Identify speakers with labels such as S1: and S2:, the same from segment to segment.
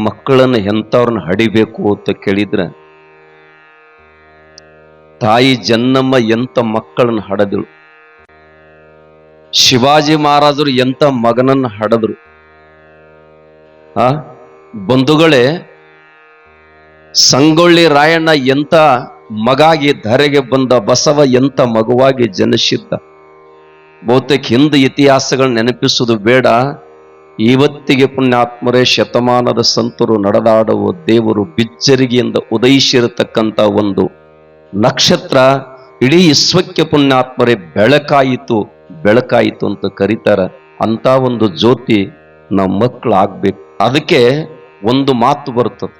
S1: ಮಕ್ಕಳನ್ನ ಎಂಥವ್ರನ್ನ ಹಡಿಬೇಕು ಅಂತ ಕೇಳಿದ್ರೆ, ತಾಯಿ ಜನ್ನಮ್ಮ ಎಂತ ಮಕ್ಕಳನ್ನ ಹಡದಳು, ಶಿವಾಜಿ ಮಹಾರಾಜರು ಎಂತ ಮಗನನ್ನ ಹಡದ್ರು. ಬಂಧುಗಳೇ, ಸಂಗೊಳ್ಳಿ ರಾಯಣ್ಣ ಎಂತ ಮಗಾಗಿ ಧರೆಗೆ ಬಂದ, ಬಸವ ಎಂತ ಮಗುವಾಗಿ ಜನಿಸಿದ್ದ. ಬಹುತೇಕ ಹಿಂದೆ ಇತಿಹಾಸಗಳು ನೆನಪಿಸುವುದು ಬೇಡ. ಇವತ್ತಿಗೆ ಪುಣ್ಯಾತ್ಮರೇ, ಶತಮಾನದ ಸಂತರು ನಡೆದಾಡುವ ದೇವರು ಬಿಚ್ಚರಿಗೆಯಿಂದ ಉದಯಿಸಿರತಕ್ಕಂಥ ಒಂದು ನಕ್ಷತ್ರ ಇಡೀ ವಿಶ್ವಕ್ಕೆ ಪುಣ್ಯಾತ್ಮರೇ ಬೆಳಕಾಯಿತು ಬೆಳಕಾಯಿತು ಅಂತ ಕರೀತಾರ. ಅಂತ ಒಂದು ಜ್ಯೋತಿ ನಮ್ಮ ಮಕ್ಕಳು ಆಗ್ಬೇಕು. ಅದಕ್ಕೆ ಒಂದು ಮಾತು ಬರ್ತದೆ,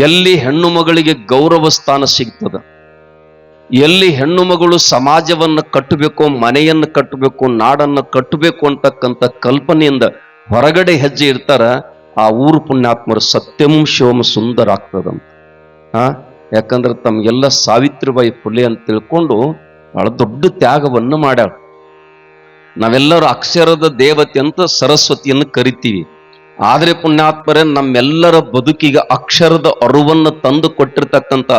S1: ಎಲ್ಲಿ ಹೆಣ್ಣು ಮಗಳಿಗೆ ಗೌರವ ಸ್ಥಾನ ಸಿಗ್ತದ, ಎಲ್ಲಿ ಹೆಣ್ಣು ಮಗಳು ಸಮಾಜವನ್ನು ಕಟ್ಟಬೇಕು, ಮನೆಯನ್ನು ಕಟ್ಟಬೇಕು, ನಾಡನ್ನು ಕಟ್ಟಬೇಕು ಅಂತಕ್ಕಂಥ ಕಲ್ಪನೆಯಿಂದ ಹೊರಗಡೆ ಹೆಜ್ಜೆ ಇರ್ತಾರ, ಆ ಊರು ಪುಣ್ಯಾತ್ಮರು ಸತ್ಯಂ ಶಿವಂ ಸುಂದರ ಆಗ್ತದಂತ. ಯಾಕಂದ್ರೆ ತಮ್ಗೆಲ್ಲ ಸಾವಿತ್ರಿಬಾಯಿ ಫುಲೆ ಅಂತ ತಿಳ್ಕೊಂಡು ಬಹಳ ದೊಡ್ಡ ತ್ಯಾಗವನ್ನು ಮಾಡ್ಯಾಳ. ನಾವೆಲ್ಲರೂ ಅಕ್ಷರದ ದೇವತೆ ಅಂತ ಸರಸ್ವತಿಯನ್ನು ಕರಿತೀವಿ. ಆದ್ರೆ ಪುಣ್ಯಾತ್ಮರೇ, ನಮ್ಮೆಲ್ಲರ ಬದುಕಿಗೆ ಅಕ್ಷರದ ಅರುವನ್ನು ತಂದು ಕೊಟ್ಟಿರ್ತಕ್ಕಂಥ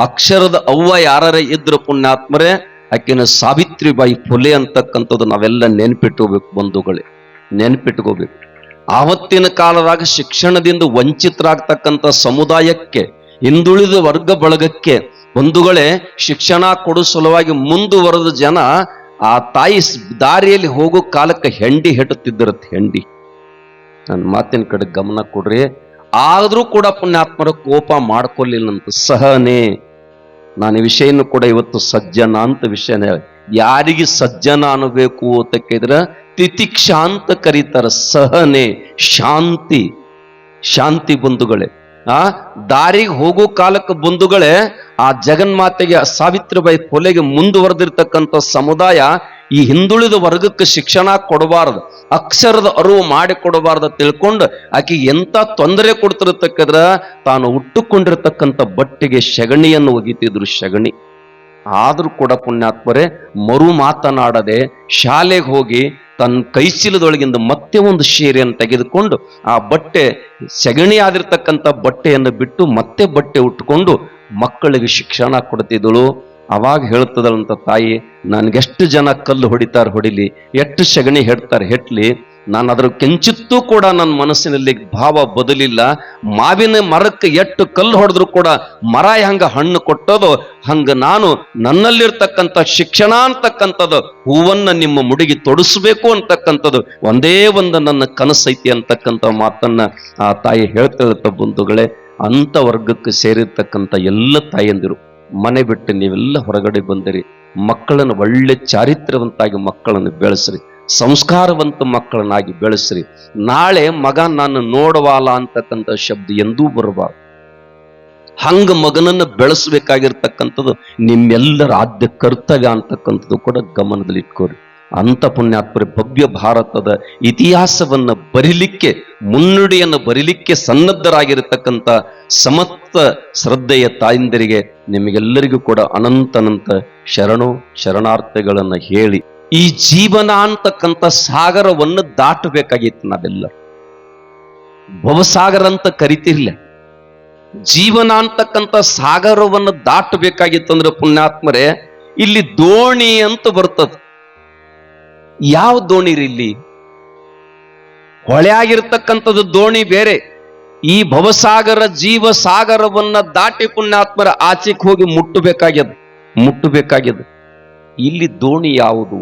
S1: ಅಕ್ಷರದ ಅವ್ವ ಯಾರೇ ಇದ್ರು ಪುಣ್ಯಾತ್ಮರೇ, ಆಕೆನ ಸಾವಿತ್ರಿಬಾಯಿ ಫುಲೆ ಅಂತಕ್ಕಂಥದ್ದು ನಾವೆಲ್ಲ ನೆನ್ಪಿಟ್ಕೋಬೇಕು ಬಂಧುಗಳೇ, ನೆನ್ಪಿಟ್ಕೋಬೇಕು. ಆವತ್ತಿನ ಕಾಲದಾಗ ಶಿಕ್ಷಣದಿಂದ ವಂಚಿತರಾಗ್ತಕ್ಕಂಥ ಸಮುದಾಯಕ್ಕೆ, ಹಿಂದುಳಿದ ವರ್ಗ ಬಳಗಕ್ಕೆ ಬಂಧುಗಳೇ ಶಿಕ್ಷಣ ಕೊಡೋ ಸಲುವಾಗಿ ಮುಂದುವರೆದ ಜನ ಆ ತಾಯಿ ದಾರಿಯಲ್ಲಿ ಹೋಗೋ ಕಾಲಕ್ಕೆ ಹೆಂಡಿ ಹೆಟ್ಟುತ್ತಿದ್ದರತ್ತೆ. ಹೆಂಡಿ, ನನ್ನ ಮಾತಿನ ಕಡೆ ಗಮನ ಕೊಡ್ರಿ. ಆದ್ರೂ ಕೂಡ ಪುಣ್ಯಾತ್ಮರ ಕೋಪ ಮಾಡ್ಕೊಳ್ಲಿಲ್ಲಂತ ಸಹನೆ. ನಾನು ಈ ವಿಷಯನೂ ಕೂಡ ಇವತ್ತು ಸಜ್ಜನ ಅಂತ ವಿಷಯನೇ. ಯಾರಿಗೆ ಸಜ್ಜನ ಅನ್ನಬೇಕು ಅಂತ ಕೇಳಿದ್ರೆ ತಿತಿಕ್ಷಾ ಅಂತ ಕರೀತಾರ. ಸಹನೆ, ಶಾಂತಿ, ಶಾಂತಿ ಬಂಧುಗಳೇ. ದಾರಿಗೆ ಹೋಗೋ ಕಾಲಕ್ಕೆ ಬಂಧುಗಳೇ, ಆ ಜಗನ್ಮಾತೆಗೆ, ಸಾವಿತ್ರಿಬಾಯಿ ಫುಲೆಗೆ ಮುಂದುವರೆದಿರ್ತಕ್ಕಂಥ ಸಮುದಾಯ ಈ ಹಿಂದುಳಿದ ವರ್ಗಕ್ಕೆ ಶಿಕ್ಷಣ ಕೊಡಬಾರದು, ಅಕ್ಷರದ ಅರಿವು ಮಾಡಿ ಕೊಡಬಾರ್ದು ತಿಳ್ಕೊಂಡು ಆಕೆ ಎಂತ ತೊಂದರೆ ಕೊಡ್ತಿರತಕ್ಕಂದ್ರ ತಾನು ಉಟ್ಟುಕೊಂಡಿರ್ತಕ್ಕಂಥ ಬಟ್ಟೆಗೆ ಸೆಗಣಿಯನ್ನು ಒಗಿತಿದ್ರು, ಸೆಗಣಿ. ಆದ್ರೂ ಕೂಡ ಪುಣ್ಯಾತ್ಮರೇ ಮರು ಮಾತನಾಡದೆ ಶಾಲೆಗೆ ಹೋಗಿ ತನ್ನ ಕೈಚೀಲದೊಳಗಿಂದ ಮತ್ತೆ ಒಂದು ಸೀರೆಯನ್ನು ತೆಗೆದುಕೊಂಡು ಆ ಬಟ್ಟೆ, ಸೆಗಣಿ ಆದಿರ್ತಕ್ಕಂಥ ಬಟ್ಟೆಯನ್ನು ಬಿಟ್ಟು ಮತ್ತೆ ಬಟ್ಟೆ ಉಟ್ಕೊಂಡು ಮಕ್ಕಳಿಗೆ ಶಿಕ್ಷಣ ಕೊಡ್ತಿದ್ದಳು. ಅವಾಗ ಹೇಳ್ತದಳಂತ ತಾಯಿ, ನನ್ಗೆಷ್ಟು ಜನ ಕಲ್ಲು ಹೊಡಿತಾರ ಹೊಡಿಲಿ, ಎಷ್ಟು ಸೆಗಣಿ ಹೆಡ್ತಾರೆ ಹೆಟ್ಲಿ, ನಾನು ಅದ್ರ ಕೆಂಚಿತ್ತೂ ಕೂಡ ನನ್ನ ಮನಸ್ಸಿನಲ್ಲಿ ಭಾವ ಬದಲಿಲ್ಲ. ಮಾವಿನ ಮರಕ್ಕೆ ಎಷ್ಟು ಕಲ್ಲು ಹೊಡೆದ್ರು ಕೂಡ ಮರ ಹಂಗ ಹಣ್ಣು ಕೊಟ್ಟೋದು, ಹಂಗ ನಾನು ನನ್ನಲ್ಲಿರ್ತಕ್ಕಂಥ ಶಿಕ್ಷಣ ಅಂತಕ್ಕಂಥದ್ದು ಹೂವನ್ನ ನಿಮ್ಮ ಮುಡಿಗೆ ತೊಡಸ್ಬೇಕು ಅಂತಕ್ಕಂಥದ್ದು ಒಂದೇ ಒಂದು ನನ್ನ ಕನಸೈತಿ ಅಂತಕ್ಕಂಥ ಮಾತನ್ನ ಆ ತಾಯಿ ಹೇಳ್ತಿರತ್ತ ಬಂಧುಗಳೇ. ಅಂತ ವರ್ಗಕ್ಕೆ ಸೇರಿರ್ತಕ್ಕಂಥ ಎಲ್ಲ ತಾಯಂದಿರು ಮನೆ ಬಿಟ್ಟು ನೀವೆಲ್ಲ ಹೊರಗಡೆ ಬಂದಿರಿ. ಮಕ್ಕಳನ್ನು ಒಳ್ಳೆ ಚಾರಿತ್ರ್ಯವಂತಾಗಿ ಮಕ್ಕಳನ್ನು ಬೆಳೆಸ್ರಿ, ಸಂಸ್ಕಾರವಂತ ಮಕ್ಕಳನ್ನಾಗಿ ಬೆಳೆಸ್ರಿ. ನಾಳೆ ಮಗ ನಾನು ನೋಡವಾಲ ಅಂತಕ್ಕಂಥ ಶಬ್ದ ಎಂದೂ ಬರಬಾರ್ದು. ಹಂಗ ಮಗನನ್ನು ಬೆಳೆಸಬೇಕಾಗಿರ್ತಕ್ಕಂಥದ್ದು ನಿಮ್ಮೆಲ್ಲರ ಆದ್ಯ ಕರ್ತವ್ಯ ಅಂತಕ್ಕಂಥದ್ದು ಕೂಡ ಗಮನದಲ್ಲಿ ಇಟ್ಕೋರಿ. ಅಂತ ಪುಣ್ಯಾತ್ಮರೇ, ಭವ್ಯ ಭಾರತದ ಇತಿಹಾಸವನ್ನ ಬರಿಲಿಕ್ಕೆ, ಮುನ್ನುಡಿಯನ್ನು ಬರಿಲಿಕ್ಕೆ ಸನ್ನದ್ಧರಾಗಿರತಕ್ಕಂಥ ಸಮಸ್ತ ಶ್ರದ್ಧೆಯ ತಾಯಿಂದರಿಗೆ ನಿಮಗೆಲ್ಲರಿಗೂ ಕೂಡ ಅನಂತ ಶರಣು ಶರಣಾರ್ಥಿಗಳನ್ನ ಹೇಳಿ, ಈ ಜೀವನ ಅಂತಕ್ಕಂಥ ಸಾಗರವನ್ನು ದಾಟಬೇಕಾಗಿತ್ತು. ನಾವೆಲ್ಲ ಭವಸಾಗರ ಅಂತ ಕರಿತಿರ್ಲಿಲ್ಲ, ಜೀವನ ಅಂತಕ್ಕಂಥ ಸಾಗರವನ್ನು ದಾಟಬೇಕಾಗಿತ್ತಂದ್ರೆ ಪುಣ್ಯಾತ್ಮರೇ ಇಲ್ಲಿ ದೋಣಿ ಅಂತ ಬರ್ತದ. ಯಾವ ದೋಣಿ ರೀ? ಇಲ್ಲಿ ಹೊಳೆ ಆಗಿರ್ತಕ್ಕಂಥದ್ದು ದೋಣಿ ಬೇರೆ. ಈ ಭವಸಾಗರ ಜೀವ ಸಾಗರವನ್ನ ದಾಟಿ ಪುಣ್ಯಾತ್ಮರ ಆಚೆಗೆ ಹೋಗಿ ಮುಟ್ಟಬೇಕಾಗ್ಯದ. ಇಲ್ಲಿ ದೋಣಿ ಯಾವುದು?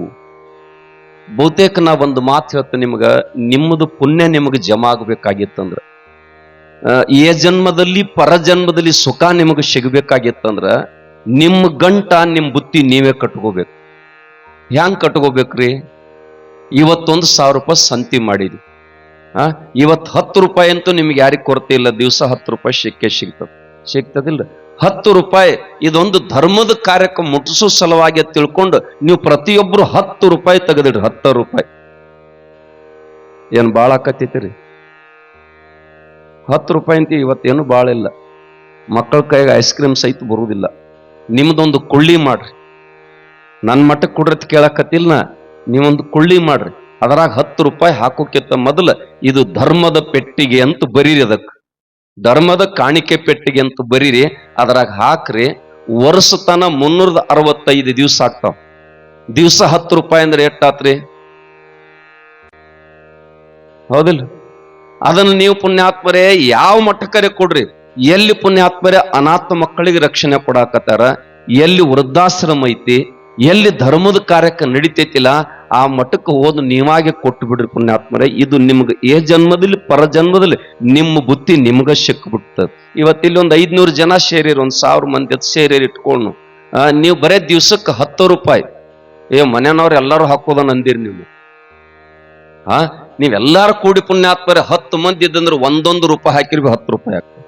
S1: ಬಹುತೇಕ ನಾ ಒಂದು ಮಾತು ಹೇಳ್ತೇನೆ ನಿಮ್ಗ, ನಿಮ್ಮದು ಪುಣ್ಯ ನಿಮಗೆ ಜಮಾ ಆಗ್ಬೇಕಾಗಿತ್ತಂದ್ರ, ಈ ಜನ್ಮದಲ್ಲಿ ಪರಜನ್ಮದಲ್ಲಿ ಸುಖ ನಿಮಗೆ ಸಿಗಬೇಕಾಗಿತ್ತಂದ್ರ ನಿಮ್ಮ ಗಂಟ ನಿಮ್ಮ ಬುತ್ತಿ ನೀವೇ ಕಟ್ಕೋಬೇಕು. ಹ್ಯಾಂಗ್ ಕಟ್ಕೋಬೇಕ್ರಿ? ಇವತ್ತೊಂದು 1000 ರೂಪಾಯಿ ಸಂತಿ ಮಾಡಿದ್ವಿ, ಇವತ್ತು 10 ರೂಪಾಯಿ ಅಂತೂ ನಿಮ್ಗೆ ಯಾರಿಗೆ ಕೊರತೆ ಇಲ್ಲ. ದಿವಸ 10 ರೂಪಾಯಿ ಸಿಗ್ತದಿಲ್ಲ? 10 ರೂಪಾಯಿ ಇದೊಂದು ಧರ್ಮದ ಕಾರ್ಯಕ್ಕೆ ಮುಟ್ಟಿಸೋ ಸಲುವಾಗಿ ತಿಳ್ಕೊಂಡು ನೀವು ಪ್ರತಿಯೊಬ್ಬರು 10 ರೂಪಾಯಿ ತೆಗೆದಿಡ್ರಿ. 10 ರೂಪಾಯಿ ಏನ್ ಬಾಳ ಆಕತ್ತೈತಿರಿ? 10 ರೂಪಾಯಿ ಅಂತ ಇವತ್ತೇನು ಬಾಳ ಇಲ್ಲ. ಮಕ್ಕಳ ಕೈಗೆ ಐಸ್ ಕ್ರೀಮ್ ಸಹಿತ ಬರುವುದಿಲ್ಲ. ನಿಮ್ದೊಂದು ಕೊಳ್ಳಿ ಮಾಡ್ರಿ. ನನ್ನ ಮಟ್ಟಕ್ಕೆ ಕೊಡ್ರತ್ ಕೇಳಕತ್ತಿಲ್ಲ, ನೀವೊಂದು ಕೊಳ್ಳಿ ಮಾಡ್ರಿ, ಅದರಾಗ 10 ರೂಪಾಯಿ ಹಾಕೋಕ್ಕಿಂತ ಮೊದಲು ಇದು ಧರ್ಮದ ಪೆಟ್ಟಿಗೆ ಅಂತ ಬರೀರಿ, ಅದಕ್ಕೆ ಧರ್ಮದ ಕಾಣಿಕೆ ಪೆಟ್ಟಿಗೆ ಅಂತ ಬರೀರಿ, ಅದ್ರಾಗ ಹಾಕ್ರಿ. ವರ್ಷತನ 365 ದಿವಸ ಆಗ್ತಾವ. ದಿವಸ 10 ರೂಪಾಯಿ ಅಂದ್ರೆ ಎಷ್ಟಾತ್ರಿ? ಹೌದಿಲ್ಲ? ಅದನ್ನು ನೀವು ಪುಣ್ಯಾತ್ಮರೇ ಯಾವ ಮಠಕರೆ ಕೊಡ್ರಿ. ಎಲ್ಲಿ ಪುಣ್ಯಾತ್ಮರೇ ಅನಾಥ ಮಕ್ಕಳಿಗೆ ರಕ್ಷಣೆ ಕೊಡಾಕತ್ತಾರ, ಎಲ್ಲಿ ವೃದ್ಧಾಶ್ರಮ ಐತಿ, ಎಲ್ಲಿ ಧರ್ಮದ ಕಾರ್ಯಕ್ಕೆ ನಡಿತೈತಿಲ್ಲ, ಆ ಮಠಕ್ಕೆ ಹೋದ್ ನೀವಾಗೆ ಕೊಟ್ಟು ಬಿಡ್ರಿ ಪುಣ್ಯಾತ್ಮರೇ. ಇದು ನಿಮ್ಗೆ ಏ ಜನ್ಮದಲ್ಲಿ ಪರ ಜನ್ಮದಲ್ಲಿ ನಿಮ್ಮ ಬುತ್ತಿ ನಿಮ್ಗ ಸಿಕ್ಬಿಡ್ತದ. ಇವತ್ತಿಲ್ಲಿ ಒಂದು 500 ಜನ ಸೇರಿರಿ, 1000 ಮಂದಿ ಸೇರಿರಿ ಇಟ್ಕೊಂಡು ನೀವು ಬರೇ ದಿವ್ಸಕ್ಕೆ 10 ರೂಪಾಯಿ ಮನೆಯವ್ರು ಎಲ್ಲರೂ ಹಾಕೋದನ್ನ ಅಂದಿರಿ ನೀವು. ನೀವೆಲ್ಲಾರು ಕೂಡಿ ಪುಣ್ಯಾತ್ಮರೇ 10 ಮಂದಿ ಇದ್ದಂದ್ರೆ 1 ರೂಪಾಯಿ ಹಾಕಿರ್ಬಿ, 10 ರೂಪಾಯಿ ಆಗ್ತದೆ.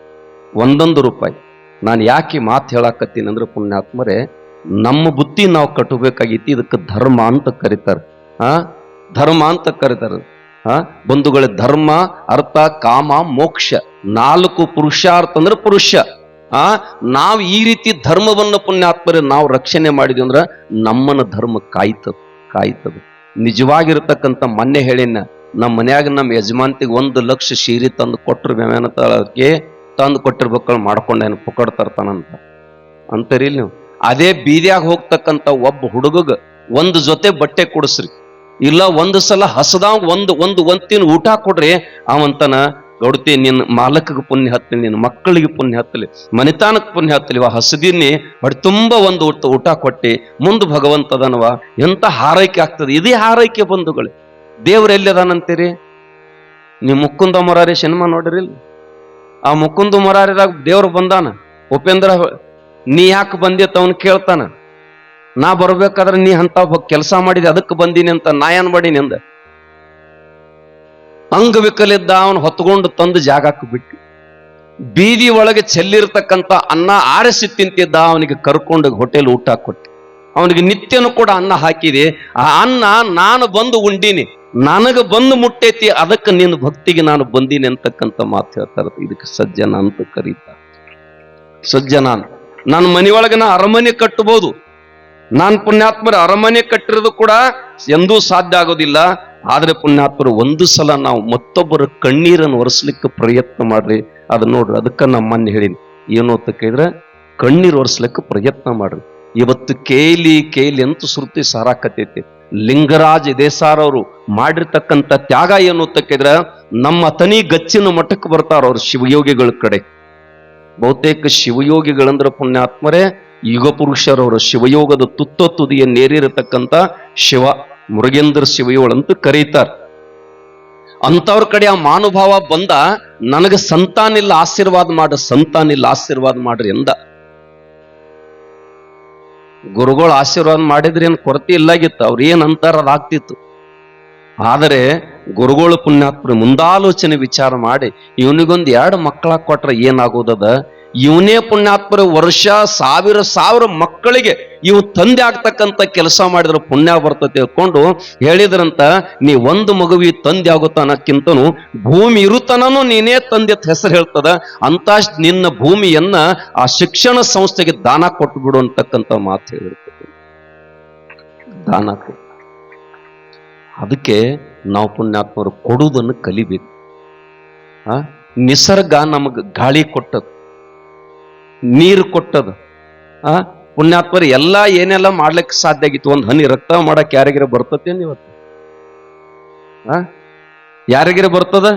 S1: 1 ರೂಪಾಯಿ. ನಾನು ಯಾಕೆ ಮಾತು ಹೇಳಾಕತ್ತೀನಿ ಅಂದ್ರೆ ಪುಣ್ಯಾತ್ಮರೇ, ನಮ್ಮ ಬುತ್ತಿ ನಾವು ಕಟ್ಟಬೇಕಾಗಿತ್ತು. ಇದಕ್ಕೆ ಧರ್ಮ ಅಂತ ಕರೀತಾರೆ. ಧರ್ಮ ಅಂತ ಕರೀತಾರೆ. ಬಂಧುಗಳೇ, ಧರ್ಮ, ಅರ್ಥ, ಕಾಮ, ಮೋಕ್ಷ 4 ಪುರುಷಾರ್ಥ ಅಂದ್ರೆ ಪುರುಷ. ನಾವು ಈ ರೀತಿ ಧರ್ಮವನ್ನು ಪುಣ್ಯಾತ್ಮರೇ ನಾವು ರಕ್ಷಣೆ ಮಾಡಿದ್ವಿ ಅಂದ್ರೆ ನಮ್ಮನ್ನ ಧರ್ಮ ಕಾಯ್ತದ. ನಿಜವಾಗಿರ್ತಕ್ಕಂಥ ಮೊನ್ನೆ ಹೇಳಿನ, ನಮ್ಮ ಮನ್ಯಾಗ ನಮ್ಮ ಯಜಮಾನ್ತಿಗೆ 1 ಲಕ್ಷ ಸೀರೆ ತಂದು ಕೊಟ್ಟರು ಅದಕ್ಕೆ ತಂದು ಕೊಟ್ಟಿರ್ಬೇಕಳು ಮಾಡ್ಕೊಂಡೇನು ಪುಕಡ್ ತರ್ತಾನಂತ ಅಂತಾರಿಲ್ ನೀವು. ಅದೇ ಬೀದಿಯಾಗ ಹೋಗ್ತಕ್ಕಂಥ ಒಬ್ಬ ಹುಡುಗಗ 1 ಜೊತೆ ಬಟ್ಟೆ ಕೊಡಿಸ್ರಿ, ಇಲ್ಲ 1 ಸಲ ಹಸದಾಗ ಒಂದಿನ ಊಟ ಕೊಡ್ರಿ, ಅವಂತನ ಗೌಡತಿ ನಿನ್ನ ಮಾಲಕಗೆ ಪುಣ್ಯ ಹತ್ತಲಿ, ನಿನ್ನ ಮಕ್ಕಳಿಗೆ ಪುಣ್ಯ ಹತ್ತಲಿ, ಮನಿತಾನಕ್ಕೆ ಪುಣ್ಯ ಹತ್ತಲಿ, ಹಸದಿನಿ ಬಟ್ ತುಂಬಾ ಒಂದು ಊಟ ಕೊಟ್ಟಿ ಮುಂದೆ ಭಗವಂತದನವ ಎಂತ ಹಾರೈಕೆ ಆಗ್ತದೆ. ಇದೇ ಹಾರೈಕೆ ಬಂಧುಗಳೇ. ದೇವ್ರ ಎಲ್ಲಿದಾನಂತೀರಿ? ನೀವು ಮುಕುಂದ ಮೊರಾರಿ ಸಿನಿಮಾ ನೋಡಿರಿಲ್ಲ? ಆ ಮುಕುಂದ ಮೊರಾರಿದಾಗ ದೇವ್ರು ಬಂದಾನ. ಉಪೇಂದ್ರ ನೀ ಯಾಕೆ ಬಂದಿತ್ತ ಅವನು ಕೇಳ್ತಾನ. ನಾ ಬರ್ಬೇಕಾದ್ರೆ ನೀ ಅಂತ ಕೆಲಸ ಮಾಡಿದೆ ಅದಕ್ಕೆ ಬಂದೀನಿ ಅಂತ ನಾ ಏನ್ ಮಾಡೀನಿ ಅಂದ. ಅಂಗವಿಕಲಿದ್ದ ಅವನು ಹೊತ್ಕೊಂಡು ತಂದು ಜಾಗಕ್ಕೆ ಬಿಟ್ಟು ಬೀದಿ ಒಳಗೆ ಚೆಲ್ಲಿರ್ತಕ್ಕಂಥ ಅನ್ನ ಆರಿಸಿ ತಿಂತಿದ್ದ ಅವನಿಗೆ ಕರ್ಕೊಂಡು ಹೋಟೆಲ್ ಊಟ ಕೊಟ್ಟು ಅವನಿಗೆ ನಿತ್ಯನೂ ಕೂಡ ಅನ್ನ ಹಾಕಿದೆ. ಆ ಅನ್ನ ನಾನು ಬಂದು ಉಂಡೀನಿ, ನನಗೆ ಬಂದು ಮುಟ್ಟೈತಿ, ಅದಕ್ಕೆ ನಿನ್ನ ಭಕ್ತಿಗೆ ನಾನು ಬಂದೀನಿ ಅಂತಕ್ಕಂಥ ಮಾತು ಹೇಳ್ತಾರೆ. ಇದಕ್ಕೆ ಸಜ್ಜನ ಅಂತ ಕರೀತಾರೆ. ಸಜ್ಜನ. ನನ್ನ ಮನೆಯೊಳಗೆ ನಾ ಅರಮನೆ ಕಟ್ಟಬಹುದು. ನಾನು ಪುಣ್ಯಾತ್ಮರ ಅರಮನೆ ಕಟ್ಟಿರೋದು ಕೂಡ ಎಂದೂ ಸಾಧ್ಯ ಆಗೋದಿಲ್ಲ. ಆದ್ರೆ ಪುಣ್ಯಾತ್ಮರು 1 ಸಲ ನಾವು ಮತ್ತೊಬ್ಬರ ಕಣ್ಣೀರನ್ನು ಒರೆಸ್ಲಿಕ್ಕೆ ಪ್ರಯತ್ನ ಮಾಡ್ರಿ. ಅದು ನೋಡ್ರಿ, ಅದಕ್ಕೆ ನಮ್ಮನ್ನ ಹೇಳಿನಿ ಏನು ಅಂತ ಕೇಳಿದ್ರೆ ಕಣ್ಣೀರು ಒರೆಸ್ಲಿಕ್ಕೆ ಪ್ರಯತ್ನ ಮಾಡ್ರಿ. ಇವತ್ತು ಕೇಲಿ ಅಂತ ಶ್ರುತಿ ಸಾರಾಕತೈತಿ. ಲಿಂಗರಾಜ ದೇಸಾರ್ ಅವರು ಮಾಡಿರ್ತಕ್ಕಂಥ ತ್ಯಾಗ ಏನು ಅಂತ ಕೇಳಿದ್ರೆ ನಮ್ಮ ತನಿ ಗಚ್ಚಿನ ಮಠಕ್ಕೆ ಬರ್ತಾರ ಅವ್ರು ಶಿವಯೋಗಿಗಳ ಕಡೆ. ಬಹುತೇಕ ಶಿವಯೋಗಿಗಳಂದ್ರೆ ಪುಣ್ಯಾತ್ಮರೇ ಯುಗ ಪುರುಷರವರು, ಶಿವಯೋಗದ ತುದಿಯನ್ನೇರಿರತಕ್ಕಂಥ ಶಿವ ಮುರುಗೇಂದ್ರ ಶಿವಯೋಳಂತ ಕರೀತಾರ. ಅಂತವ್ರ ಕಡೆ ಆ ಮಾನುಭಾವ ಬಂದ, ನನಗೆ ಸಂತಾನಿಲ್ಲ ಆಶೀರ್ವಾದ ಮಾಡ್ರಿ ಎಂದ. ಗುರುಗಳು ಆಶೀರ್ವಾದ ಮಾಡಿದ್ರೆ ಏನ್ ಕೊರತೆ ಇಲ್ಲಾಗಿತ್ತು, ಅವ್ರ ಏನ್ ಅಂತಾರ ಅದಾಗ್ತಿತ್ತು. ಆದರೆ ಗುರುಗಳು ಪುಣ್ಯಾತ್ಮರು ಮುಂದಾಲೋಚನೆ ವಿಚಾರ ಮಾಡಿ ಇವನಿಗೊಂದು 2 ಮಕ್ಕಳ ಕೊಟ್ರೆ ಏನಾಗೋದದ, ಇವನೇ ಪುಣ್ಯಾತ್ಮರ ವರ್ಷ ಸಾವಿರ ಮಕ್ಕಳಿಗೆ ಇವು ತಂದೆ ಆಗ್ತಕ್ಕಂಥ ಕೆಲಸ ಮಾಡಿದ್ರೆ ಪುಣ್ಯ ಬರ್ತದೆ ತಿಳ್ಕೊಂಡು ಹೇಳಿದ್ರಂತ. ನೀ 1 ಮಗುವಿ ತಂದೆ ಆಗುತ್ತಾನಕ್ಕಿಂತನೂ ಭೂಮಿ ಇರುತ್ತಾನೂ ನೀನೇ ತಂದೆ ಅಂತ ಹೆಸರು ಹೇಳ್ತದ ಅಂತ ನಿನ್ನ ಭೂಮಿಯನ್ನ ಆ ಶಿಕ್ಷಣ ಸಂಸ್ಥೆಗೆ ದಾನ ಕೊಟ್ಟು ಬಿಡು ಅಂತಕ್ಕಂಥ ಮಾತು ಹೇಳಿರ್ತದೆ. ದಾನ ಕೊಟ್ಟು ಅದಕ್ಕೆ ನಾವು ಪುಣ್ಯಾತ್ಮರು ಕೊಡುವುದನ್ನು ಕಲಿಬೇಕು. ನಿಸರ್ಗ ನಮಗ್ ಗಾಳಿ ಕೊಟ್ಟದು, ನೀರು ಕೊಟ್ಟದು. ಪುಣ್ಯಾತ್ಮರು ಎಲ್ಲ ಏನೆಲ್ಲ ಮಾಡ್ಲಿಕ್ಕೆ ಸಾಧ್ಯ ಆಗಿತ್ತು. 1 ಹನಿ ರಕ್ತ ಮಾಡಕ್ ಯಾರಿಗಿರ ಬರ್ತತೇನ್ ಇವತ್ತು? ಯಾರಿಗಿರ ಬರ್ತದ?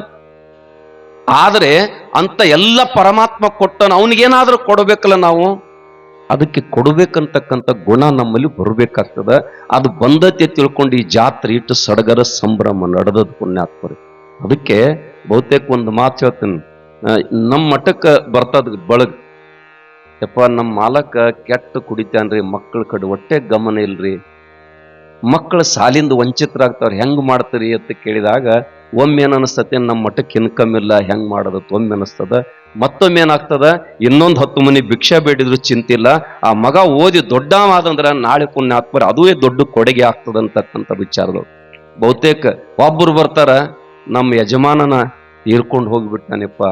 S1: ಆದ್ರೆ ಅಂತ ಎಲ್ಲ ಪರಮಾತ್ಮ ಕೊಟ್ಟನ, ಅವನಿಗೇನಾದ್ರೂ ಕೊಡಬೇಕಲ್ಲ ನಾವು. ಅದಕ್ಕೆ ಕೊಡಬೇಕಂತಕ್ಕಂಥ ಗುಣ ನಮ್ಮಲ್ಲಿ ಬರಬೇಕಾಗ್ತದ. ಅದು ಬಂದತೆ ತಿಳ್ಕೊಂಡು ಈ ಜಾತ್ರೆ ಇಟ್ಟು ಸಡಗರ ಸಂಭ್ರಮ ನಡೆದದ್ದು ಪುಣ್ಯಾತ್ಮರು. ಅದಕ್ಕೆ ಬಹುತೇಕ ಒಂದು ಮಾತು ಹೇಳ್ತೀನಿ, ನಮ್ಮ ಮಠಕ್ಕೆ ಬರ್ತದ ಬಳಗ್, ಯಪ್ಪ ನಮ್ಮ ಮಾಲಕ ಕೆಟ್ಟ ಕುಡಿತಾನ್ರಿ, ಮಕ್ಕಳ ಕಡೆ ಒಟ್ಟೆ ಗಮನ ಇಲ್ರಿ, ಮಕ್ಕಳು ಸಾಲಿಂದ ವಂಚಿತರಾಗ್ತಾವ್ರ, ಹೆಂಗ್ ಮಾಡ್ತೀರಿ ಅಂತ ಕೇಳಿದಾಗ ಒಮ್ಮೆ ಏನ್ ಅನಿಸ್ತತೆ, ನಮ್ಮ ಮಠಕ್ಕೆ ಇನ್ಕಮ್ ಇಲ್ಲ, ಹೆಂಗ್ ಮಾಡೋದತ್ ಒಮ್ಮೆ ಅನಿಸ್ತದ. ಮತ್ತೊಮ್ಮೆ ಏನಾಗ್ತದ, ಇನ್ನೊಂದು 10 ಮನಿ ಭಿಕ್ಷೆ ಬೇಡಿದ್ರು ಚಿಂತಿಲ್ಲ, ಆ ಮಗ ಓದಿ ದೊಡ್ಡವಾದಂದ್ರ ನಾಳೆ ಪುಣ್ಯಾತ್ಮರ ಅದುವೇ ದೊಡ್ಡ ಕೊಡುಗೆ ಆಗ್ತದ ಅಂತಕ್ಕಂಥ ವಿಚಾರಗಳು. ಬಹುತೇಕ ಒಬ್ಬರು ಬರ್ತಾರ, ನಮ್ಮ ಯಜಮಾನನ ಹೀರ್ಕೊಂಡು ಹೋಗ್ಬಿಟ್ಟಾನೆಪ್ಪ,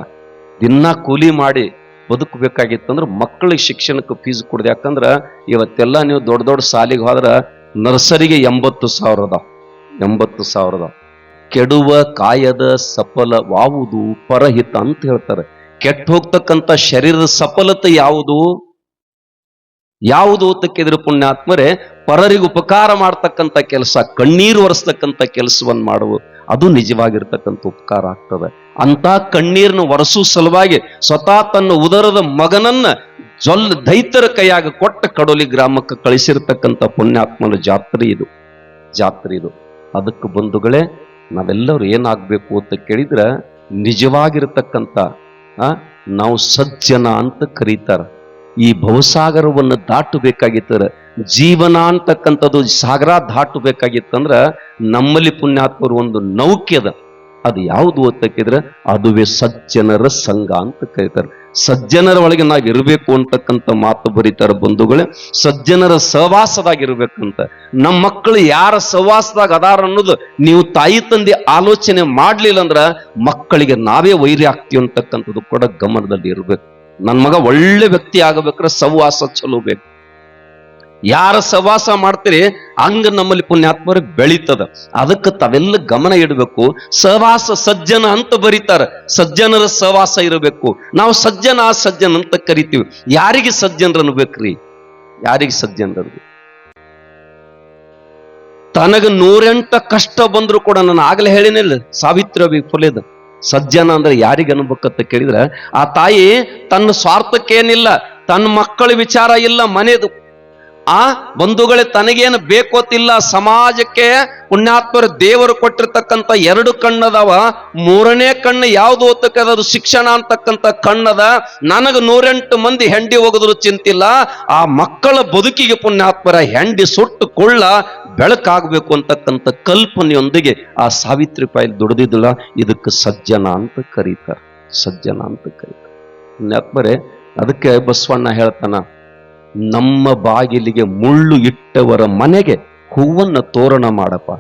S1: ದಿನ ಕೂಲಿ ಮಾಡಿ ಬದುಕಬೇಕಾಗಿತ್ತಂದ್ರೆ ಮಕ್ಕಳಿಗೆ ಶಿಕ್ಷಣಕ್ಕೆ ಫೀಸ್ ಕೊಡ್ದು. ಯಾಕಂದ್ರ ಇವತ್ತೆಲ್ಲ ನೀವು ದೊಡ್ಡ ಸಾಲಿಗೆ ಹೋದ್ರ ನರ್ಸರಿಗೆ 80,000 ಅದಾವ. ಕೆಡುವ ಕಾಯದ ಸಫಲವಾವುದು ಪರಹಿತ ಅಂತ ಹೇಳ್ತಾರೆ. ಕೆಟ್ಟ ಹೋಗ್ತಕ್ಕಂಥ ಶರೀರದ ಸಫಲತೆ ಯಾವುದು ಯಾವುದು ಅಂತ ಕೇಳಿದ್ರೆ ಪುಣ್ಯಾತ್ಮರೇ, ಪರರಿಗೆ ಉಪಕಾರ ಮಾಡ್ತಕ್ಕಂಥ ಕೆಲಸ, ಕಣ್ಣೀರು ಒರೆಸ್ತಕ್ಕಂಥ ಕೆಲಸವನ್ನು ಮಾಡುವ ಅದು ನಿಜವಾಗಿರ್ತಕ್ಕಂಥ ಉಪಕಾರ ಆಗ್ತದೆ. ಅಂತ ಕಣ್ಣೀರನ್ನು ಒರೆಸುವ ಸಲುವಾಗಿ ಸ್ವತಃ ತನ್ನ ಉದರದ ಮಗನನ್ನ ದೈತರ ಕೈಯಾಗ ಕೊಟ್ಟ ಕಡೋಲಿ ಗ್ರಾಮಕ್ಕೆ ಕಳಿಸಿರ್ತಕ್ಕಂಥ ಪುಣ್ಯಾತ್ಮನ ಜಾತ್ರೆ ಇದು. ಅದಕ್ಕೆ ಬಂಧುಗಳೇ, ನಾವೆಲ್ಲರೂ ಏನಾಗ್ಬೇಕು ಅಂತ ಕೇಳಿದ್ರೆ, ನಿಜವಾಗಿರ್ತಕ್ಕಂಥ ನಾವು ಸಜ್ಜನ ಅಂತ ಕರೀತಾರ. ಈ ಭವಸಾಗರವನ್ನು ದಾಟಬೇಕಾಗಿತ್ತರ, ಜೀವನ ಅಂತಕ್ಕಂಥದ್ದು ಸಾಗರ ದಾಟಬೇಕಾಗಿತ್ತಂದ್ರ ನಮ್ಮಲ್ಲಿ ಪುಣ್ಯಾತ್ಮರು ಒಂದು ನೌಕೆ ಅದ. ಅದು ಯಾವುದು ಅಂತಕ್ಕಿದ್ರೆ ಅದುವೇ ಸಜ್ಜನರ ಸಂಘ ಅಂತ ಕರೀತಾರೆ. ಸಜ್ಜನರ ಒಳಗೆ ನಾವು ಇರಬೇಕು ಅಂತಕ್ಕಂಥ ಮಾತು ಬರೀತಾರೆ ಬಂಧುಗಳೇ. ಸಜ್ಜನರ ಸಹವಾಸದಾಗಿರ್ಬೇಕಂತ. ನಮ್ಮ ಮಕ್ಕಳು ಯಾರ ಸಹವಾಸದಾಗ ಅದಾರ ಅನ್ನೋದು ನೀವು ತಾಯಿ ತಂದೆ ಆಲೋಚನೆ ಮಾಡ್ಲಿಲ್ಲ ಅಂದ್ರ ಮಕ್ಕಳಿಗೆ ನಾವೇ ವೈರಿ ಆಗ್ತೀವಿ ಅಂತಕ್ಕಂಥದ್ದು ಕೂಡ ಗಮನದಲ್ಲಿ ಇರ್ಬೇಕು. ನನ್ನ ಮಗ ಒಳ್ಳೆ ವ್ಯಕ್ತಿ ಆಗಬೇಕ್ರೆ ಸಹವಾಸ ಚಲೋ ಬೇಕು. ಯಾರ ಸಹವಾಸ ಮಾಡ್ತೀರಿ ಹಂಗ ನಮ್ಮಲ್ಲಿ ಪುಣ್ಯಾತ್ಮರು ಬೆಳೀತದ. ಅದಕ್ಕೆ ತಾವೆಲ್ಲ ಗಮನ ಇಡಬೇಕು. ಸಹವಾಸ ಸಜ್ಜನ ಅಂತ ಬರೀತಾರ, ಸಜ್ಜನರ ಸಹವಾಸ ಇರಬೇಕು. ನಾವು ಸಜ್ಜನ ಅಂತ ಕರಿತೀವಿ. ಯಾರಿಗೆ ಸಜ್ಜನರು ಅನ್ಬೇಕ್ರಿ? ಯಾರಿಗೆ ಸಜ್ಜನರು? ತನಗ 108 ಕಷ್ಟ ಬಂದ್ರು ಕೂಡ ನಾನು ಆಗ್ಲೇ ಹೇಳಿನಿಲ್ಲ, ಸಾವಿತ್ರಿ ಫುಲೆದ ಸಜ್ಜನ ಅಂದ್ರೆ ಯಾರಿಗೆ ಅನ್ಬೇಕಂತ ಕೇಳಿದ್ರೆ, ಆ ತಾಯಿ ತನ್ನ ಸ್ವಾರ್ಥಕ್ಕೇನಿಲ್ಲ, ತನ್ನ ಮಕ್ಕಳ ವಿಚಾರ ಇಲ್ಲ, ಮನೆದು ಬಂಧುಗಳೇ ತನಗೇನು ಬೇಕೋತಿಲ್ಲ. ಸಮಾಜಕ್ಕೆ ಪುಣ್ಯಾತ್ಮರ ದೇವರು ಕೊಟ್ಟಿರ್ತಕ್ಕಂಥ 2 ಕಣ್ಣದವ. 3ನೇ ಕಣ್ಣು ಯಾವುದು ಅದು ಶಿಕ್ಷಣ ಅಂತಕ್ಕಂಥ ಕಣ್ಣದ. ನನಗ 108 ಮಂದಿ ಹೆಂಡಿ ಹೋಗಿದ್ರು ಚಿಂತಿಲ್ಲ, ಆ ಮಕ್ಕಳ ಬದುಕಿಗೆ ಪುಣ್ಯಾತ್ಮರ ಹೆಂಡಿ ಸುಟ್ಟು ಕೊಳ್ಳ ಬೆಳಕಾಗಬೇಕು ಅಂತಕ್ಕಂಥ ಕಲ್ಪನೆಯೊಂದಿಗೆ ಆ ಸಾವಿತ್ರಿ ಬಾಯಿ ದುಡಿದಿದ್ದಳ. ಇದಕ್ಕೆ ಸಜ್ಜನ ಅಂತ ಕರೀತಾರೆ, ಸಜ್ಜನ ಅಂತ ಕರೀತಾರೆ ಪುಣ್ಯಾತ್ಮರೇ. ಅದಕ್ಕೆ ಬಸವಣ್ಣ ಹೇಳ್ತಾನ, ನಮ್ಮ ಬಾಗಿಲಿಗೆ ಮುಳ್ಳು ಇಟ್ಟವರ ಮನೆಗೆ ಹೂವನ್ನ ತೋರಣ ಮಾಡಪ್ಪ.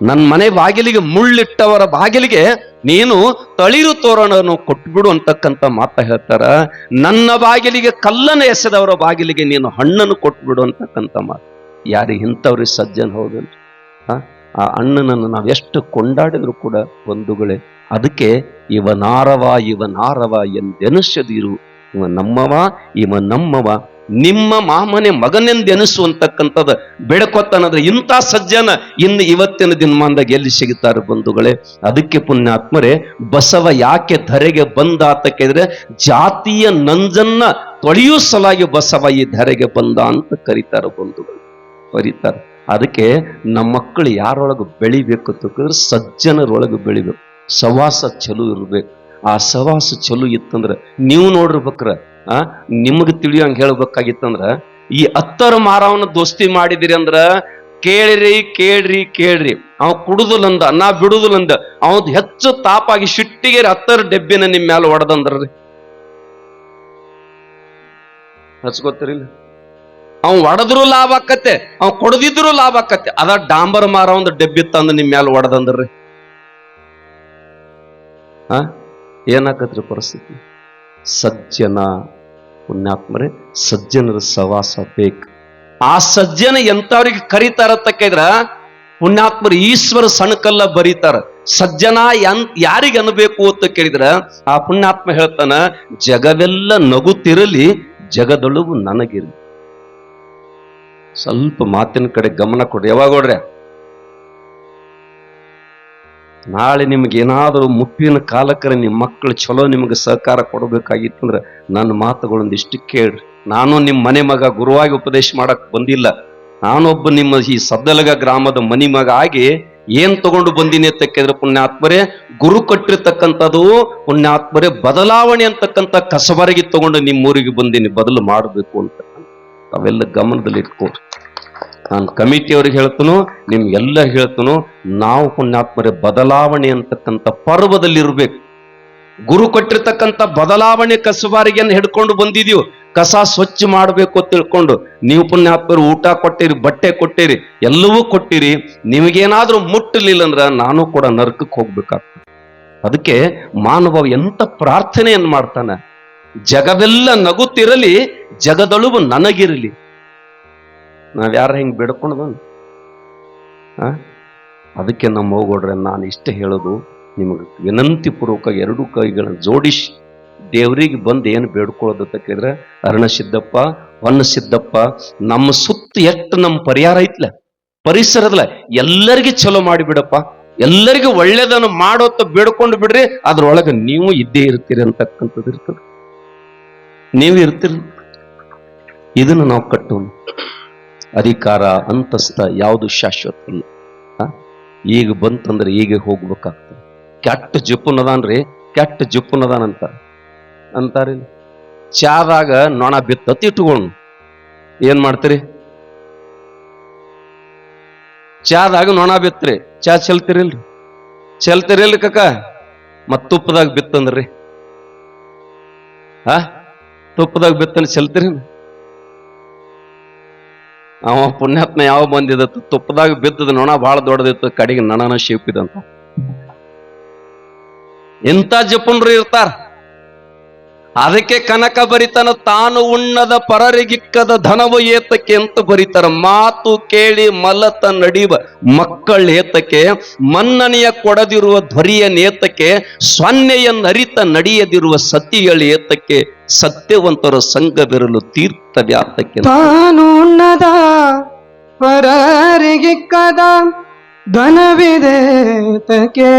S1: ನನ್ನ ಮನೆ ಬಾಗಿಲಿಗೆ ಮುಳ್ಳಿಟ್ಟವರ ಬಾಗಿಲಿಗೆ ನೀನು ತಳಿರು ತೋರಣವನ್ನು ಕೊಟ್ಬಿಡು ಅಂತಕ್ಕಂಥ ಮಾತ ಹೇಳ್ತಾರ. ನನ್ನ ಬಾಗಿಲಿಗೆ ಕಲ್ಲನ್ನು ಎಸೆದವರ ಬಾಗಿಲಿಗೆ ನೀನು ಹಣ್ಣನ್ನು ಕೊಟ್ಬಿಡು ಅಂತಕ್ಕಂಥ ಮಾತು. ಯಾರಿಗೆ ಇಂಥವ್ರಿಗೆ ಸಜ್ಜನ ಹೋಗಲ್ಲ. ಆ ಹಣ್ಣನನ್ನು ನಾವು ಎಷ್ಟು ಕೊಂಡಾಡಿದ್ರು ಕೂಡ ಬಂಧುಗಳೇ, ಅದಕ್ಕೆ ಇವನಾರವ ಎಂದೆನಿಸದಿರು, ಇವ ನಮ್ಮವ, ಇವ ನಮ್ಮವ, ನಿಮ್ಮ ಮಾಮನೆ ಮಗನೆಂದೆನಿಸುವಂತಕ್ಕಂಥದ್ದು ಬೆಳಕೊತ್ತನಂದ್ರೆ ಇಂಥ ಸಜ್ಜನ ಇವತ್ತಿನ ದಿನಮಾನದಾಗ ಎಲ್ಲಿ ಸಿಗುತ್ತಾರೆ ಬಂಧುಗಳೇ. ಅದಕ್ಕೆ ಪುಣ್ಯಾತ್ಮರೇ, ಬಸವ ಯಾಕೆ ಧರೆಗೆ ಬಂದ ಅಂತ ಕೇಳಿದ್ರೆ, ಜಾತಿಯ ನಂಜನ್ನ ತೊಳೆಯೂ ಸಲಾಗಿ ಬಸವ ಈ ಧರೆಗೆ ಬಂದ ಅಂತ ಕರೀತಾರೆ ಬಂಧುಗಳು, ಕರೀತಾರೆ. ಅದಕ್ಕೆ ನಮ್ಮ ಮಕ್ಕಳು ಯಾರೊಳಗೆ ಬೆಳಿಬೇಕು ಅಂತಂದ್ರೆ ಸಜ್ಜನರೊಳಗೆ ಬೆಳಿಬೇಕು. ಸವಾಸ ಚಲೋ ಇರ್ಬೇಕು. ಆ ಸವಾಸ ಚಲೋ ಇತ್ತಂದ್ರೆ ನೀವು ನೋಡಿರ್ಬೇಕ್ರ, ನಿಮಗೆ ತಿಳಿಯೋಂಗೆ ಹೇಳ್ಬೇಕಾಗಿತ್ತಂದ್ರ, ಈ 10 ಮಾರವನ್ನ ದೋಸ್ತಿ ಮಾಡಿದಿರಿ ಅಂದ್ರ ಕೇಳ್ರಿ ಅವ ಕುಡುದಿಲ್ಲಂದ, ನಾ ಬಿಡುದಿಲ್ಲಂದ, ಅವದ್ ಹೆಚ್ಚು ತಾಪಾಗಿ ಶಿಟ್ಟಿಗೆ 10 ಡೆಬ್ಬಿನ ನಿಮ್ ಮ್ಯಾಲ ಹೊಡೆದಂದ್ರಿ ಹಚ್ಕೋತಿರಿಲ್ಲ. ಅವ್ ಹೊಡೆದ್ರು ಲಾಭ ಆಕತ್ತೆ, ಅವ್ ಕೊಡದಿದ್ರು ಲಾಭ ಆಕತ್ತೆ. ಅದ ಡಾಂಬರ್ ಮಾರ ಒಂದು ಡೆಬ್ಬಿ ತಂದು ನಿಮ್ ಮ್ಯಾಲ ಹೊಡೆದಂದ್ರಿ ಏನಾಕತ್ರಿ ಪರಿಸ್ಥಿತಿ? ಸಜ್ಜನ ಪುಣ್ಯಾತ್ಮರೇ, ಸಜ್ಜನರ ಸವಾಸ ಬೇಕು. ಆ ಸಜ್ಜನ ಎಂತವ್ರಿಗೆ ಕರೀತಾರತ್ತ ಕೇಳಿದ್ರ ಪುಣ್ಯಾತ್ಮರು ಈಶ್ವರ ಸಣಕಲ್ಲ ಬರೀತಾರ. ಸಜ್ಜನ ಯಾರಿಗೆ ಅನ್ಬೇಕು ಅಂತ ಕೇಳಿದ್ರ ಆ ಪುಣ್ಯಾತ್ಮ ಹೇಳ್ತಾನ, ಜಗವೆಲ್ಲ ನಗುತ್ತಿರಲಿ, ಜಗದೊಳಗು ನನಗಿರಲಿ. ಸ್ವಲ್ಪ ಮಾತಿನ ಕಡೆ ಗಮನ ಕೊಡ್ರಿ. ಯಾವಾಗ ನೋಡ್ರಿ, ನಾಳೆ ನಿಮ್ಗೆ ಏನಾದರೂ ಮುಪ್ಪಿನ ಕಾಲಕ್ಕರೆ ನಿಮ್ಮ ಮಕ್ಕಳು ಚಲೋ ನಿಮ್ಗೆ ಸಹಕಾರ ಕೊಡಬೇಕಾಗಿತ್ತಂದ್ರೆ ನನ್ನ ಮಾತುಗಳೊಂದಿಷ್ಟು ಕೇಳ್ರಿ. ನಾನು ನಿಮ್ಮ ಮನೆ ಮಗ ಗುರುವಾಗಿ ಉಪದೇಶ ಮಾಡಕ್ ಬಂದಿಲ್ಲ. ನಾನೊಬ್ಬ ನಿಮ್ಮ ಈ ಸದ್ದಲಗ ಗ್ರಾಮದ ಮನಿ ಮಗ ಆಗಿ ಏನ್ ತಗೊಂಡು ಬಂದೀನಿ ಅಂತ ಕೇಳಿದ್ರೆ ಪುಣ್ಯಾತ್ಮರೇ, ಗುರು ಕೊಟ್ಟಿರ್ತಕ್ಕಂಥದ್ದು ಪುಣ್ಯಾತ್ಮರೇ ಬದಲಾವಣೆ ಅಂತಕ್ಕಂಥ ಕಸಬರಗಿ ತಗೊಂಡು ನಿಮ್ಮೂರಿಗೆ ಬಂದೀನಿ, ಬದಲು ಮಾಡಬೇಕು ಅಂತ. ಅವೆಲ್ಲ ಗಮನದಲ್ಲಿ ಇಟ್ಕೊಡ್ರಿ. ನಾನು ಕಮಿಟಿಯವ್ರಿಗೆ ಹೇಳ್ತನು, ನಿಮ್ಗೆಲ್ಲ ಹೇಳ್ತನು, ನಾವು ಪುಣ್ಯಾತ್ಮರೇ ಬದಲಾವಣೆ ಅಂತಕ್ಕಂಥ ಪರ್ವದಲ್ಲಿ ಇರ್ಬೇಕು. ಗುರು ಕೊಟ್ಟಿರ್ತಕ್ಕಂಥ ಬದಲಾವಣೆ ಕಸಬಾರಿಗೆಯನ್ನು ಹಿಡ್ಕೊಂಡು ಬಂದಿದೀವಿ. ಕಸ ಸ್ವಚ್ಛ ಮಾಡಬೇಕು ಅಂತ ತಿಳ್ಕೊಂಡು ನೀವು ಪುಣ್ಯಾತ್ಮರು ಊಟ ಕೊಟ್ಟಿರಿ, ಬಟ್ಟೆ ಕೊಟ್ಟಿರಿ, ಎಲ್ಲವೂ ಕೊಟ್ಟಿರಿ. ನಿಮಗೇನಾದ್ರೂ ಮುಟ್ಟಲಿಲ್ಲ ಅಂದ್ರ ನಾನು ಕೂಡ ನರಕಕ್ಕೆ ಹೋಗ್ಬೇಕಾಗ್ತದೆ. ಅದಕ್ಕೆ ಮಾನವ ಎಂತ ಪ್ರಾರ್ಥನೆಯನ್ನು ಮಾಡ್ತಾನೆ, ಜಗವೆಲ್ಲ ನಗುತ್ತಿರಲಿ, ಜಗದೊಳಗು ನನಗಿರಲಿ. ನಾವ್ಯಾರ ಹಿಂಗ್ ಬೇಡ್ಕೊಂಡು ಅದಕ್ಕೆ ನಮ್ಮ ಹೋಗೋಡ್ರೆ ನಾನು ಇಷ್ಟೇ ಹೇಳೋದು, ನಿಮಗೆ ವಿನಂತಿ ಪೂರ್ವಕ ಎರಡು ಕೈಗಳನ್ನು ಜೋಡಿಸಿ ದೇವರಿಗೆ ಬಂದು ಏನು ಬೇಡ್ಕೊಳ್ಳೋದಂತ ಕೇಳಿದ್ರೆ, ಅರಣ ಸಿದ್ದಪ್ಪ, ಹೊನ್ನ ಸಿದ್ದಪ್ಪ, ನಮ್ಮ ಸುತ್ತ ಎಷ್ಟು ನಮ್ಮ ಪರಿಹಾರ ಐತ್ಲ, ಪರಿಸರದಲ್ಲ ಎಲ್ಲರಿಗೂ ಚಲೋ ಮಾಡಿಬಿಡಪ್ಪ, ಎಲ್ಲರಿಗೂ ಒಳ್ಳೇದನ್ನು ಮಾಡೋತ್ತ ಬೇಡ್ಕೊಂಡು ಬಿಡ್ರಿ, ಅದ್ರೊಳಗೆ ನೀವು ಇದ್ದೇ ಇರ್ತೀರಿ ಅಂತಕ್ಕಂಥದ್ದು ಇರ್ತದೆ. ನೀವು ಇರ್ತೀರಿ. ಇದನ್ನು ನಾವು ಕಟ್ಟೋಣ. ಅಧಿಕಾರ ಅಂತಸ್ತ ಯಾವುದು ಶಾಶ್ವತ ಅಲ್ಲ. ಈಗ ಬಂತಂದ್ರೆ ಈಗ ಹೋಗ್ಬೇಕಾಗ್ತದೆ. ಕೆಟ್ಟ ಜುಪ್ಪುನದಾನ್ರಿ, ಕೆಟ್ಟ ಜುಪ್ಪುನದಾನಂತ ಅಂತಾರೆ. ಚಾದಾಗ ನೊಣ ಬಿತ್ತತ್ ಇಟ್ಕೊಂಡು ಏನ್ ಮಾಡ್ತೀರಿ? ಚಾದಾಗ ನೊಣ ಬಿತ್ರಿ, ಚಾ ಚೆಲ್ತಿರಿಲ್ರಿ? ಚೆಲ್ತಿರಿಲ್ರಿ ಕಕ್ಕ? ಮತ್ ತುಪ್ಪದಾಗ ಬಿತ್ತಂದ್ರಿ, ತುಪ್ಪದಾಗ ಬಿತ್ತನ್ ಚೆಲ್ತಿರಿ? ಅವ ಪುಣ್ಯಾತ್ಮ ಯಾವ ಬಂದಿದ ತುಪ್ಪದಾಗ ಬಿದ್ದದ ನೊಣ ಬಹಳ ದೊಡ್ಡದಿತ್ತು, ಕಡೆಗೆ ನೊಣನ ಶಿಪ್ಪಿದಂತ. ಇಂಥ ಜಪುನ್ರು ಇರ್ತಾರ. ಅದಕ್ಕೆ ಕನಕ ಬರಿತಾನ, ತಾನು ಉಣ್ಣದ ಪರರಿಗಿಕ್ಕದ ಧನವ ಏತಕ್ಕೆ ಅಂತ ಬರೀತಾರ. ಮಾತು ಕೇಳಿ ಮಲತ ನಡಿವ ಮಕ್ಕಳ ಏತಕ್ಕೆ, ಮನ್ನನೆಯ ಕೊಡದಿರುವ ಧ್ವರಿಯ ನೇತಕ್ಕೆ, ಸೊನ್ನೆಯನ್ನರಿತ ನಡೆಯದಿರುವ ಸತಿಗಳ ಏತಕ್ಕೆ, ಸತ್ಯವಂತರ ಸಂಘ ಬೆರಲು ತೀರ್ಥ ವ್ಯಾತಕ್ಕೆ.
S2: ತಾನು ಉಣ್ಣದ ಪರರಿಗಿಕ್ಕದ ಧನವಿದೇತಕ್ಕೆ,